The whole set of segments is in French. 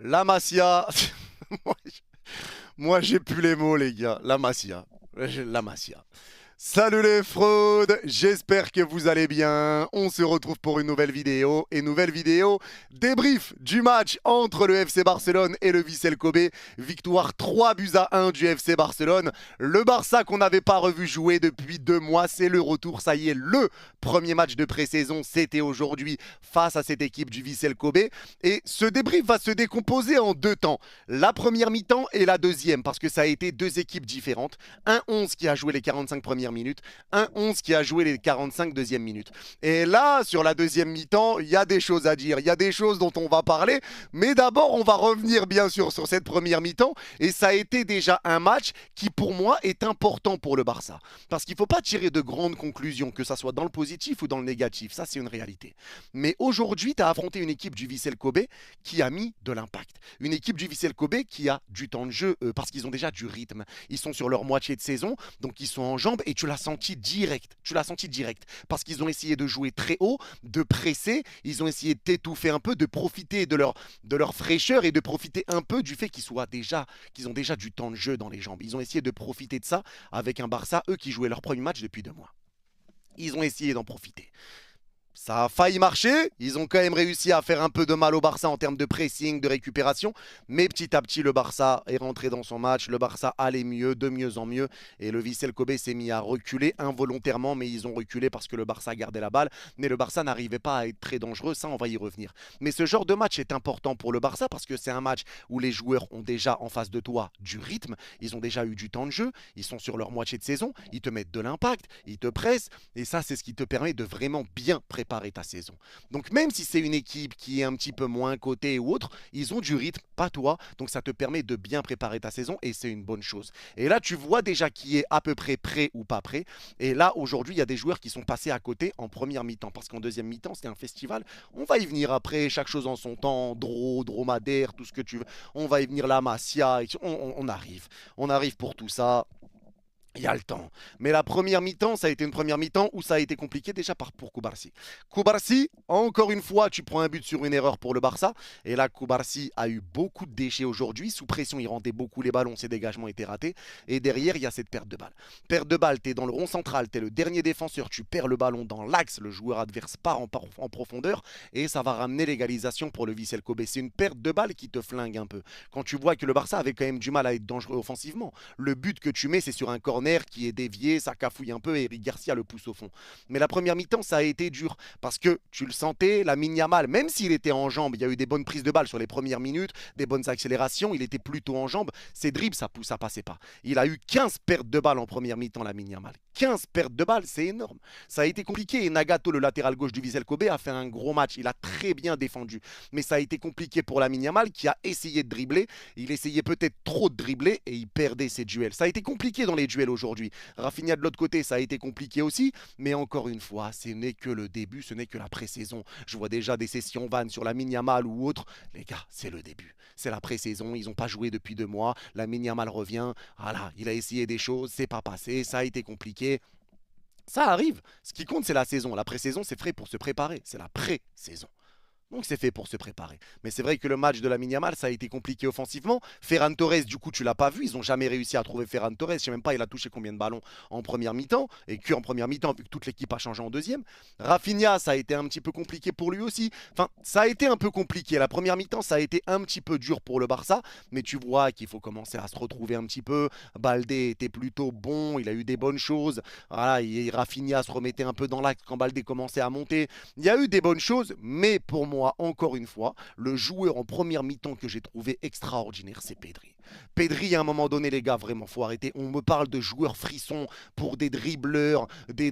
La Masia. Moi, j'ai plus les mots, les gars. La Masia. La Masia. Salut les fraudes, j'espère que vous allez bien. On se retrouve pour une nouvelle vidéo. Et nouvelle vidéo débrief du match entre le FC Barcelone et le Vissel Kobe. Victoire 3-1 du FC Barcelone. Le Barça qu'on n'avait pas revu jouer depuis 2 mois, c'est le retour. Ça y est, le premier match de pré-saison, c'était aujourd'hui face à cette équipe du Vissel Kobe. Et ce débrief va se décomposer en 2 temps. La première mi-temps et la deuxième, parce que ça a été 2 équipes différentes. Un 11 qui a joué les 45 premières minutes, un 11 qui a joué les 45 deuxièmes minutes. Et là, sur la deuxième mi-temps, il y a des choses à dire, il y a des choses dont on va parler, mais d'abord, on va revenir bien sûr sur cette première mi-temps, et ça a été déjà un match qui, pour moi, est important pour le Barça. Parce qu'il ne faut pas tirer de grandes conclusions, que ça soit dans le positif ou dans le négatif, ça c'est une réalité. Mais aujourd'hui, tu as affronté une équipe du Vissel Kobe qui a mis de l'impact. Une équipe du Vissel Kobe qui a du temps de jeu, parce qu'ils ont déjà du rythme. Ils sont sur leur moitié de saison, donc ils sont en jambes, et tu l'as senti direct. Tu l'as senti direct. Parce qu'ils ont essayé de jouer très haut, de presser, ils ont essayé de t'étouffer un peu, de profiter de leur fraîcheur et de profiter un peu du fait qu'ils ont déjà du temps de jeu dans les jambes. Ils ont essayé de profiter de ça avec un Barça, eux qui jouaient leur premier match depuis 2 mois. Ils ont essayé d'en profiter. Ça a failli marcher, ils ont quand même réussi à faire un peu de mal au Barça en termes de pressing, de récupération, mais petit à petit le Barça est rentré dans son match, le Barça allait mieux, de mieux en mieux, et le Vissel Kobe s'est mis à reculer involontairement, mais ils ont reculé parce que le Barça gardait la balle, mais le Barça n'arrivait pas à être très dangereux, ça on va y revenir. Mais ce genre de match est important pour le Barça parce que c'est un match où les joueurs ont déjà en face de toi du rythme, ils ont déjà eu du temps de jeu, ils sont sur leur moitié de saison, ils te mettent de l'impact, ils te pressent, et ça c'est ce qui te permet de vraiment bien préparer ta saison. Donc même si c'est une équipe qui est un petit peu moins cotée ou autre, ils ont du rythme, pas toi, donc ça te permet de bien préparer ta saison et c'est une bonne chose. Et là tu vois déjà qui est à peu près prêt ou pas prêt, et là aujourd'hui il y a des joueurs qui sont passés à côté en première mi-temps, parce qu'en deuxième mi-temps c'était un festival, on va y venir après, chaque chose en son temps, dromadaire, tout ce que tu veux, on va y venir la Masia, on arrive pour tout ça. Il y a le temps. Mais la première mi-temps, ça a été une première mi-temps où ça a été compliqué déjà pour Koubarsi. Koubarsi, encore une fois, tu prends un but sur une erreur pour le Barça. Et là, Koubarsi a eu beaucoup de déchets aujourd'hui. Sous pression, il rendait beaucoup les ballons. Ses dégagements étaient ratés. Et derrière, il y a cette perte de balle. Perte de balle, tu es dans le rond central. Tu es le dernier défenseur. Tu perds le ballon dans l'axe. Le joueur adverse part en profondeur. Et ça va ramener l'égalisation pour le Vissel Kobe. C'est une perte de balle qui te flingue un peu. Quand tu vois que le Barça avait quand même du mal à être dangereux offensivement. Le but que tu mets, c'est sur un corner qui est dévié, ça cafouille un peu et Eric Garcia le pousse au fond. Mais la première mi-temps, ça a été dur parce que tu le sentais, Lamine Yamal, même s'il était en jambes, il y a eu des bonnes prises de balles sur les premières minutes, des bonnes accélérations, il était plutôt en jambes, ses dribbles, ça passait pas. Il a eu 15 pertes de balles en première mi-temps, Lamine Yamal. 15 pertes de balles, c'est énorme. Ça a été compliqué et Nagato, le latéral gauche du Vissel Kobe, a fait un gros match. Il a très bien défendu. Mais ça a été compliqué pour Lamine Yamal qui a essayé de dribbler. Il essayait peut-être trop de dribbler et il perdait ses duels. Ça a été compliqué dans les duels aujourd'hui. Rafinha de l'autre côté, ça a été compliqué aussi. Mais encore une fois, ce n'est que le début, ce n'est que la pré-saison. Je vois déjà des sessions vannes sur Lamine Yamal ou autre. Les gars, c'est le début. C'est la pré-saison. Ils n'ont pas joué depuis 2 mois. Lamine Yamal revient. Voilà, il a essayé des choses. C'est pas passé. Ça a été compliqué. Ça arrive. Ce qui compte, c'est la saison. La pré-saison, c'est fait pour se préparer. C'est la pré-saison. Donc c'est fait pour se préparer. Mais c'est vrai que le match de Lamine Yamal, ça a été compliqué offensivement. Ferran Torres, du coup, tu l'as pas vu. Ils n'ont jamais réussi à trouver Ferran Torres. Je sais même pas, il a touché combien de ballons en première mi-temps. Et que en première mi-temps, vu que toute l'équipe a changé en deuxième. Rafinha, ça a été un petit peu compliqué pour lui aussi. Enfin, ça a été un peu compliqué. La première mi-temps, ça a été un petit peu dur pour le Barça. Mais tu vois qu'il faut commencer à se retrouver un petit peu. Baldé était plutôt bon. Il a eu des bonnes choses. Voilà, et Rafinha se remettait un peu dans l'axe quand Baldé commençait à monter. Il y a eu des bonnes choses, mais pour moi, encore une fois, le joueur en première mi-temps que j'ai trouvé extraordinaire, c'est Pedri. Pedri, à un moment donné, les gars, vraiment, faut arrêter. On me parle de joueurs frissons pour des dribbleurs, des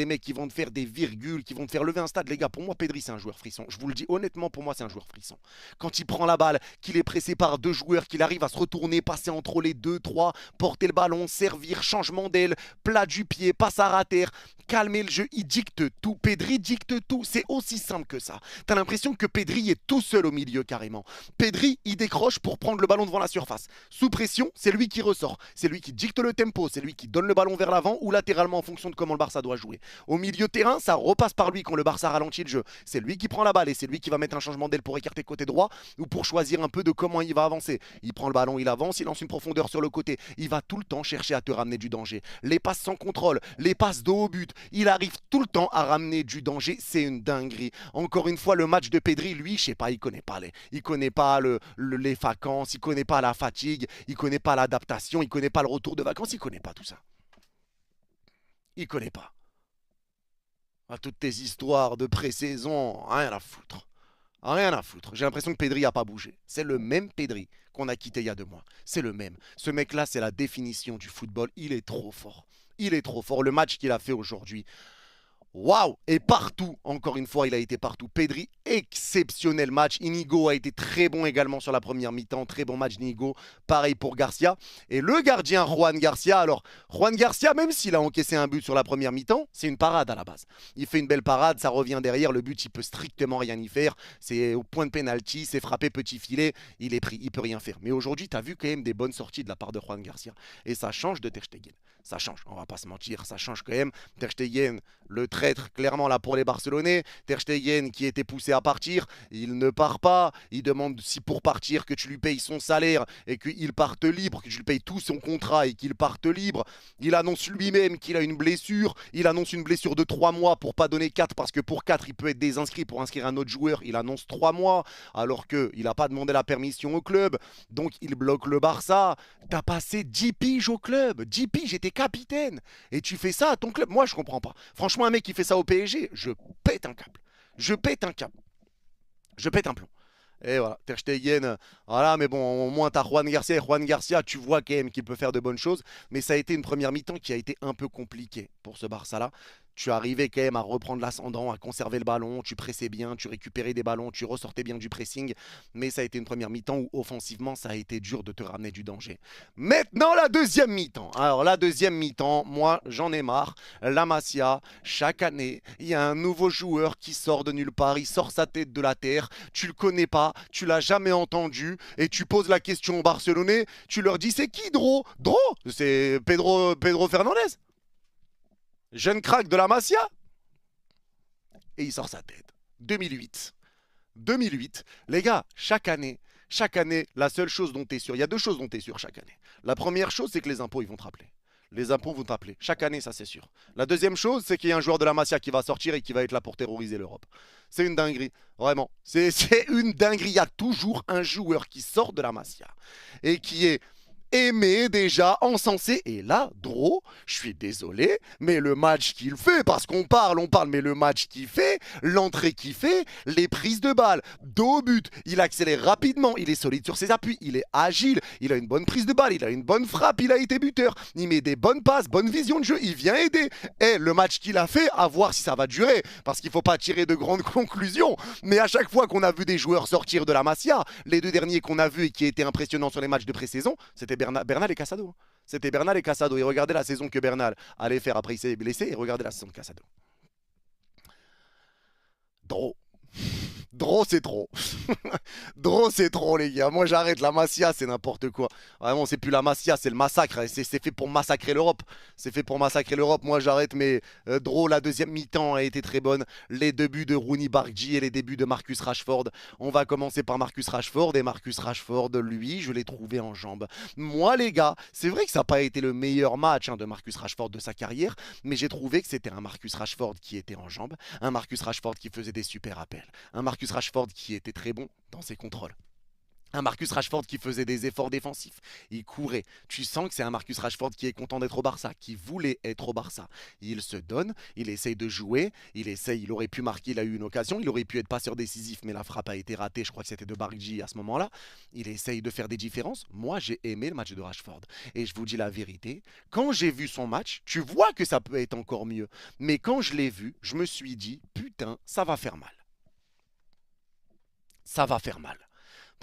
mecs qui vont te faire des virgules, qui vont te faire lever un stade. Les gars, pour moi, Pedri, c'est un joueur frisson. Je vous le dis honnêtement, pour moi, c'est un joueur frisson. Quand il prend la balle, qu'il est pressé par 2 joueurs, qu'il arrive à se retourner, passer entre les 2, 3, porter le ballon, servir, changement d'aile, plat du pied, passe à rater, calmer le jeu, il dicte tout. Pedri dicte tout. C'est aussi simple que ça. T'as l'impression que Pedri est tout seul au milieu, carrément. Pedri, il décroche pour prendre le ballon devant la surface. passe. Sous pression, c'est lui qui ressort. C'est lui qui dicte le tempo. C'est lui qui donne le ballon vers l'avant ou latéralement en fonction de comment le Barça doit jouer. Au milieu de terrain, ça repasse par lui quand le Barça ralentit le jeu. C'est lui qui prend la balle et c'est lui qui va mettre un changement d'aile pour écarter côté droit ou pour choisir un peu de comment il va avancer. Il prend le ballon, il avance, il lance une profondeur sur le côté. Il va tout le temps chercher à te ramener du danger. Les passes sans contrôle, les passes de haut but. Il arrive tout le temps à ramener du danger. C'est une dinguerie. Encore une fois, le match de Pedri, lui, je sais pas, il connaît pas les vacances, il connaît pas la fatigue, il connaît pas l'adaptation, il connaît pas le retour de vacances, il connaît pas tout ça. Il connaît pas. À toutes tes histoires de pré-saison, rien à foutre. Rien à foutre. J'ai l'impression que Pedri n'a pas bougé. C'est le même Pedri qu'on a quitté il y a 2 mois. C'est le même. Ce mec-là, c'est la définition du football. Il est trop fort. Il est trop fort. Le match qu'il a fait aujourd'hui, waouh! Et partout, encore une fois, il a été partout. Pedri, exceptionnel match. Inigo a été très bon également sur la première mi-temps. Très bon match d'Inigo. Pareil pour Garcia. Et le gardien Juan Garcia. Alors, Juan Garcia, même s'il a encaissé un but sur la première mi-temps, c'est une parade à la base. Il fait une belle parade, ça revient derrière. Le but, il peut strictement rien y faire. C'est au point de pénalty, c'est frappé petit filet. Il est pris, il peut rien faire. Mais aujourd'hui, tu as vu quand même des bonnes sorties de la part de Juan Garcia. Et ça change de Ter Stegen. Ça change, on va pas se mentir, ça change quand même. Ter Stegen, le traître, clairement là pour les Barcelonais. Ter Stegen qui était poussé à partir, il ne part pas. Il demande si pour partir que tu lui payes son salaire et qu'il parte libre, que tu lui payes tout son contrat et qu'il parte libre. Il annonce lui-même qu'il a une blessure. Il annonce une blessure de 3 mois pour pas donner 4 parce que pour 4 il peut être désinscrit pour inscrire un autre joueur. Il annonce 3 mois alors qu'il n'a pas demandé la permission au club. Donc il bloque le Barça. T'as passé 10 piges au club. 10 piges, j'étais capitaine. Et tu fais ça à ton club. Moi, je comprends pas. Franchement, un mec qui fait ça au PSG, je pète un câble. Je pète un câble. Je pète un plomb. Et voilà, Ter Stegen, voilà, mais bon, au moins t'as Juan Garcia. Et Juan Garcia, tu vois quand même qu'il peut faire de bonnes choses. Mais ça a été une première mi-temps qui a été un peu compliquée pour ce Barça-là. Tu arrivais quand même à reprendre l'ascendant, à conserver le ballon, tu pressais bien, tu récupérais des ballons, tu ressortais bien du pressing. Mais ça a été une première mi-temps où offensivement, ça a été dur de te ramener du danger. Maintenant, la deuxième mi-temps. Alors, la deuxième mi-temps, moi, j'en ai marre. La Masia, chaque année, il y a un nouveau joueur qui sort de nulle part, il sort sa tête de la terre, tu le connais pas, tu l'as jamais entendu, et tu poses la question aux Barcelonais, tu leur dis c'est qui Dro? Dro? C'est Pedro Fernandez. Jeune crack de la Masia. Et il sort sa tête. 2008. 2008. Les gars, chaque année, la seule chose dont tu es sûr, il y a 2 choses dont tu es sûr chaque année. La première chose, c'est que les impôts, ils vont te rappeler. Les impôts vont t'appeler. Chaque année, ça c'est sûr. La deuxième chose, c'est qu'il y a un joueur de la Masia qui va sortir et qui va être là pour terroriser l'Europe. C'est une dinguerie. Vraiment. C'est une dinguerie. Il y a toujours un joueur qui sort de la Masia et qui est aimé déjà, encensé. Et là, Dro, je suis désolé, mais le match qu'il fait, parce qu'on parle, mais le match qu'il fait, l'entrée qu'il fait, les prises de balles, dos au but, il accélère rapidement, il est solide sur ses appuis, il est agile, il a une bonne prise de balle, il a une bonne frappe, il a été buteur, il met des bonnes passes, bonne vision de jeu, il vient aider. Et le match qu'il a fait, à voir si ça va durer, parce qu'il ne faut pas tirer de grandes conclusions, mais à chaque fois qu'on a vu des joueurs sortir de la Masia, les 2 derniers qu'on a vus et qui étaient impressionnants sur les matchs de pré-saison, c'était Bernal et Casado. C'était Bernal et Casado. Et regardez la saison que Bernal allait faire après il s'est blessé. Et regardez la saison de Casado. Dro. Dro, c'est trop. Dro, c'est trop, les gars. Moi, j'arrête. La Masia, c'est n'importe quoi. Vraiment, c'est plus la Masia, c'est le massacre. C'est fait pour massacrer l'Europe. C'est fait pour massacrer l'Europe. Moi, j'arrête. Mais Dro, la deuxième mi-temps a été très bonne. Les débuts de Rooney Bargi et les débuts de Marcus Rashford. On va commencer par Marcus Rashford. Et Marcus Rashford, lui, je l'ai trouvé en jambes. Moi, les gars, c'est vrai que ça n'a pas été le meilleur match de Marcus Rashford de sa carrière. Mais j'ai trouvé que c'était un Marcus Rashford qui était en jambes. Un Marcus Rashford qui faisait des super appels. Un Marcus Rashford qui était très bon dans ses contrôles. Un Marcus Rashford qui faisait des efforts défensifs. Il courait. Tu sens que c'est un Marcus Rashford qui est content d'être au Barça, qui voulait être au Barça. Il se donne, il essaye de jouer, il aurait pu marquer, il a eu une occasion, il aurait pu être passeur décisif, mais la frappe a été ratée, je crois que c'était de Bargi à ce moment-là. Il essaye de faire des différences. Moi, j'ai aimé le match de Rashford. Et je vous dis la vérité, quand j'ai vu son match, tu vois que ça peut être encore mieux. Mais quand je l'ai vu, je me suis dit, putain, ça va faire mal. Ça va faire mal.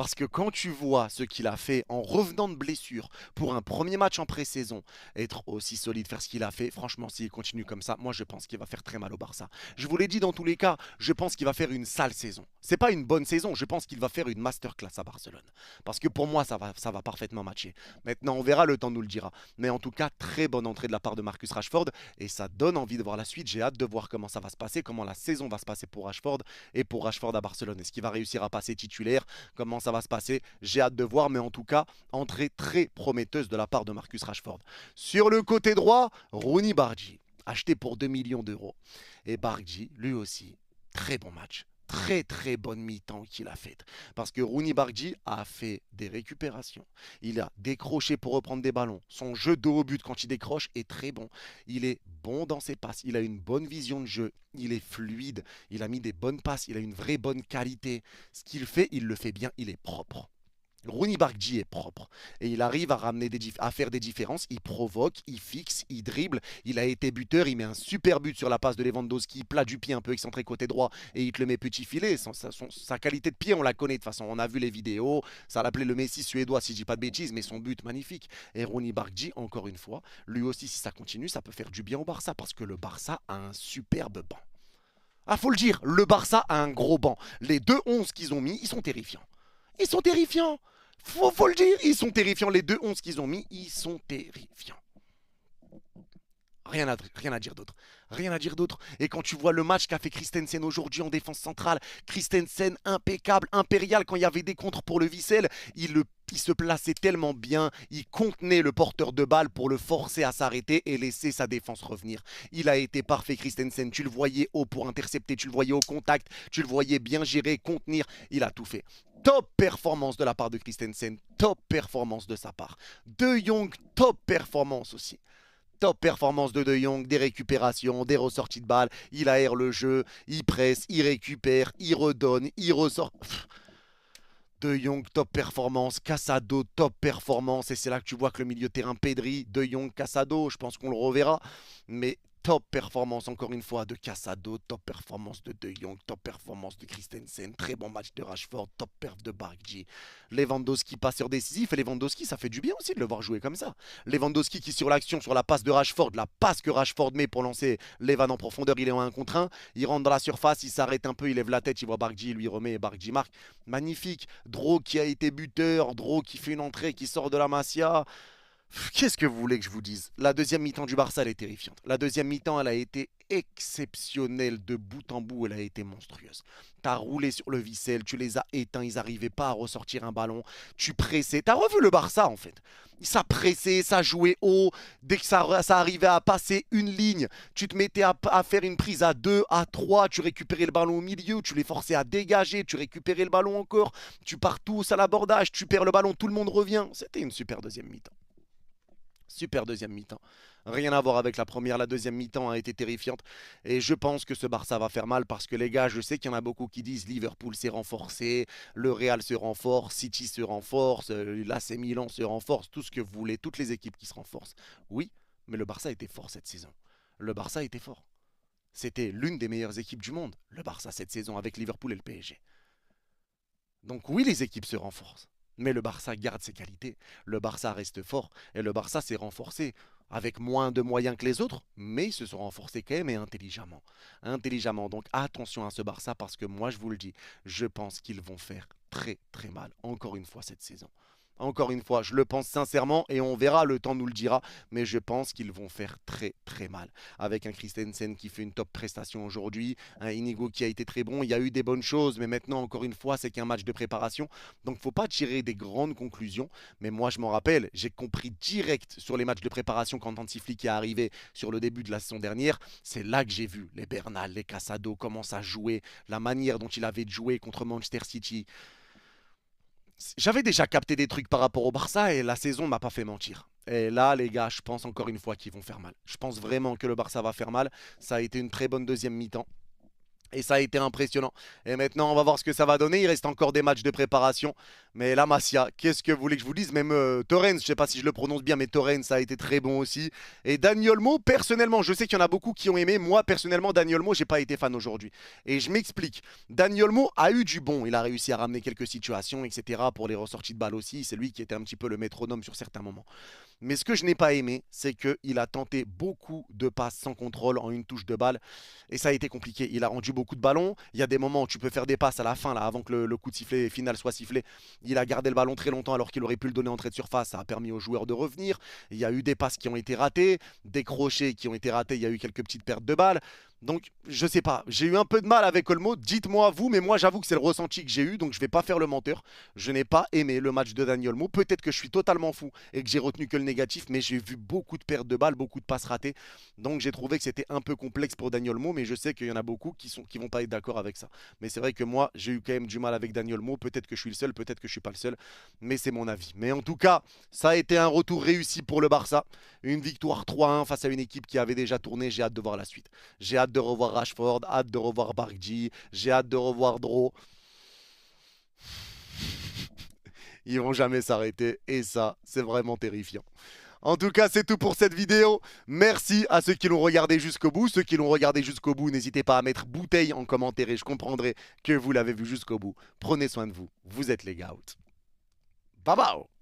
Parce que quand tu vois ce qu'il a fait en revenant de blessure pour un premier match en pré-saison, être aussi solide, faire ce qu'il a fait, franchement, s'il continue comme ça, moi je pense qu'il va faire très mal au Barça. Je vous l'ai dit dans tous les cas, je pense qu'il va faire une sale saison. C'est pas une bonne saison, je pense qu'il va faire une masterclass à Barcelone. Parce que pour moi, ça va parfaitement matcher. Maintenant, on verra, le temps nous le dira. Mais en tout cas, très bonne entrée de la part de Marcus Rashford et ça donne envie de voir la suite. J'ai hâte de voir comment ça va se passer, comment la saison va se passer pour Rashford et pour Rashford à Barcelone. Est-ce qu'il va réussir à passer titulaire? Comment ça va se passer? J'ai hâte de voir, mais en tout cas, entrée très prometteuse de la part de Marcus Rashford. Sur le côté droit, Rooney Bargi, acheté pour 2 millions d'euros. Et Bargi, lui aussi, très bon match. Très très bonne mi-temps qu'il a faite. Parce que Rooney Bargi a fait des récupérations. Il a décroché pour reprendre des ballons. Son jeu de haut but quand il décroche est très bon. Il est bon dans ses passes. Il a une bonne vision de jeu. Il est fluide. Il a mis des bonnes passes. Il a une vraie bonne qualité. Ce qu'il fait, il le fait bien. Il est propre. Rooney Bargi est propre et il arrive à ramener à faire des différences. Il provoque, il fixe, il dribble. Il a été buteur, il met un super but sur la passe de Lewandowski, plat du pied un peu excentré côté droit et il te le met petit filet. Sa qualité de pied, on la connaît de toute façon. On a vu les vidéos, ça l'appelait le Messi suédois si je dis pas de bêtises, mais son but magnifique. Et Rooney Bargi, encore une fois, lui aussi si ça continue, ça peut faire du bien au Barça parce que le Barça a un superbe banc. Ah, faut le dire, le Barça a un gros banc. Les deux 11 qu'ils ont mis, ils sont terrifiants. Ils sont terrifiants. Faut le dire, ils sont terrifiants. Les deux 11 qu'ils ont mis, ils sont terrifiants. Rien à dire d'autre. Rien à dire d'autre. Et quand tu vois le match qu'a fait Christensen aujourd'hui en défense centrale, Christensen impeccable, impérial, quand il y avait des contres pour le Vissel, il se plaçait tellement bien, il contenait le porteur de balle pour le forcer à s'arrêter et laisser sa défense revenir. Il a été parfait Christensen, tu le voyais haut pour intercepter, tu le voyais au contact, tu le voyais bien gérer, contenir, il a tout fait. Top performance de la part de Christensen, top performance de sa part. De Jong, top performance aussi. Top performance de Jong, des récupérations, des ressorties de balles. Il aère le jeu, il presse, il récupère, il redonne, il ressort. De Jong, top performance. Casado, top performance. Et c'est là que tu vois que le milieu de terrain Pedri, De Jong, Casado, je pense qu'on le reverra. Mais top performance encore une fois de Casado, top performance de Jong, top performance de Christensen, très bon match de Rashford, top perf de Bargi. Lewandowski passeur décisif et Lewandowski ça fait du bien aussi de le voir jouer comme ça. Lewandowski qui sur l'action, sur la passe de Rashford, la passe que Rashford met pour lancer Levan en profondeur, il est en 1 contre 1, il rentre dans la surface, il s'arrête un peu, il lève la tête, il voit Bargi, il lui remet et Bargi marque. Magnifique. Dro qui a été buteur, Dro qui fait une entrée, qui sort de la Masia. Qu'est-ce que vous voulez que je vous dise? La deuxième mi-temps du Barça, elle est terrifiante. La deuxième mi-temps, elle a été exceptionnelle de bout en bout. Elle a été monstrueuse. T'as roulé sur le Vissel, tu les as éteints, ils n'arrivaient pas à ressortir un ballon. Tu pressais. T'as revu le Barça, en fait. Ça pressait, ça jouait haut. Dès que ça arrivait à passer une ligne, tu te mettais à faire une prise à 2, à 3. Tu récupérais le ballon au milieu, tu les forçais à dégager. Tu récupérais le ballon encore. Tu pars tous à l'abordage, tu perds le ballon, tout le monde revient. C'était une super deuxième mi-temps. Super deuxième mi-temps. Rien à voir avec la première. La deuxième mi-temps a été terrifiante. Et je pense que ce Barça va faire mal parce que les gars, je sais qu'il y en a beaucoup qui disent Liverpool s'est renforcé, le Real se renforce, City se renforce, l'AC Milan se renforce, tout ce que vous voulez, toutes les équipes qui se renforcent. Oui, mais le Barça était fort cette saison. Le Barça était fort. C'était l'une des meilleures équipes du monde, le Barça cette saison avec Liverpool et le PSG. Donc oui, les équipes se renforcent. Mais le Barça garde ses qualités. Le Barça reste fort. Et le Barça s'est renforcé avec moins de moyens que les autres. Mais ils se sont renforcés quand même et intelligemment. Intelligemment. Donc attention à ce Barça parce que moi je vous le dis, je pense qu'ils vont faire très très mal. Encore une fois cette saison. Encore une fois, je le pense sincèrement et on verra, le temps nous le dira, mais je pense qu'ils vont faire très très mal. Avec un Christensen qui fait une top prestation aujourd'hui, un Inigo qui a été très bon, il y a eu des bonnes choses, mais maintenant encore une fois, c'est qu'un match de préparation, donc il ne faut pas tirer des grandes conclusions, mais moi je m'en rappelle, j'ai compris direct sur les matchs de préparation quand Hansi Flick est arrivé sur le début de la saison dernière, c'est là que j'ai vu les Bernal, les Casado, comment ça jouait, la manière dont il avait joué contre Manchester City. J'avais déjà capté des trucs par rapport au Barça et la saison m'a pas fait mentir. Et là, les gars, je pense encore une fois qu'ils vont faire mal. Je pense vraiment que le Barça va faire mal. Ça a été une très bonne deuxième mi-temps. Et ça a été impressionnant. Et maintenant, on va voir ce que ça va donner. Il reste encore des matchs de préparation. Mais la Masia, qu'est-ce que vous voulez que je vous dise? Même Torrens, je ne sais pas si je le prononce bien, mais Torrens a été très bon aussi. Et Dani Olmo, personnellement, je sais qu'il y en a beaucoup qui ont aimé. Moi, personnellement, Dani Olmo, j'ai pas été fan aujourd'hui. Et je m'explique. Dani Olmo a eu du bon. Il a réussi à ramener quelques situations, etc. Pour les ressorties de balles aussi. C'est lui qui était un petit peu le métronome sur certains moments. Mais ce que je n'ai pas aimé, c'est qu'il a tenté beaucoup de passes sans contrôle en une touche de balle. Et ça a été compliqué. Il a rendu beaucoup de ballons. Il y a des moments où tu peux faire des passes à la fin, là, avant que le coup de sifflet final soit sifflé. Il a gardé le ballon très longtemps alors qu'il aurait pu le donner en entrée de surface. Ça a permis aux joueurs de revenir. Il y a eu des passes qui ont été ratées, des crochets qui ont été ratés. Il y a eu quelques petites pertes de balles. Donc, je sais pas. J'ai eu un peu de mal avec Olmo. Dites-moi vous, mais moi, j'avoue que c'est le ressenti que j'ai eu. Donc, je vais pas faire le menteur. Je n'ai pas aimé le match de Dani Olmo. Peut-être que je suis totalement fou et que j'ai retenu que le négatif, mais j'ai vu beaucoup de pertes de balles, beaucoup de passes ratées. Donc, j'ai trouvé que c'était un peu complexe pour Dani Olmo, mais je sais qu'il y en a beaucoup qui vont pas être d'accord avec ça. Mais c'est vrai que moi, j'ai eu quand même du mal avec Dani Olmo. Peut-être que je suis le seul, peut-être que je suis pas le seul, mais c'est mon avis. Mais en tout cas, ça a été un retour réussi pour le Barça. Une victoire 3-1 face à une équipe qui avait déjà tourné. J'ai hâte de voir la suite. J'ai hâte de revoir Rashford, hâte de revoir Bargji, j'ai hâte de revoir Dro. Ils vont jamais s'arrêter et ça, c'est vraiment terrifiant. En tout cas, c'est tout pour cette vidéo. Merci à ceux qui l'ont regardé jusqu'au bout. Ceux qui l'ont regardé jusqu'au bout, n'hésitez pas à mettre bouteille en commentaire et je comprendrai que vous l'avez vu jusqu'au bout. Prenez soin de vous. Vous êtes les gars. Bye bye.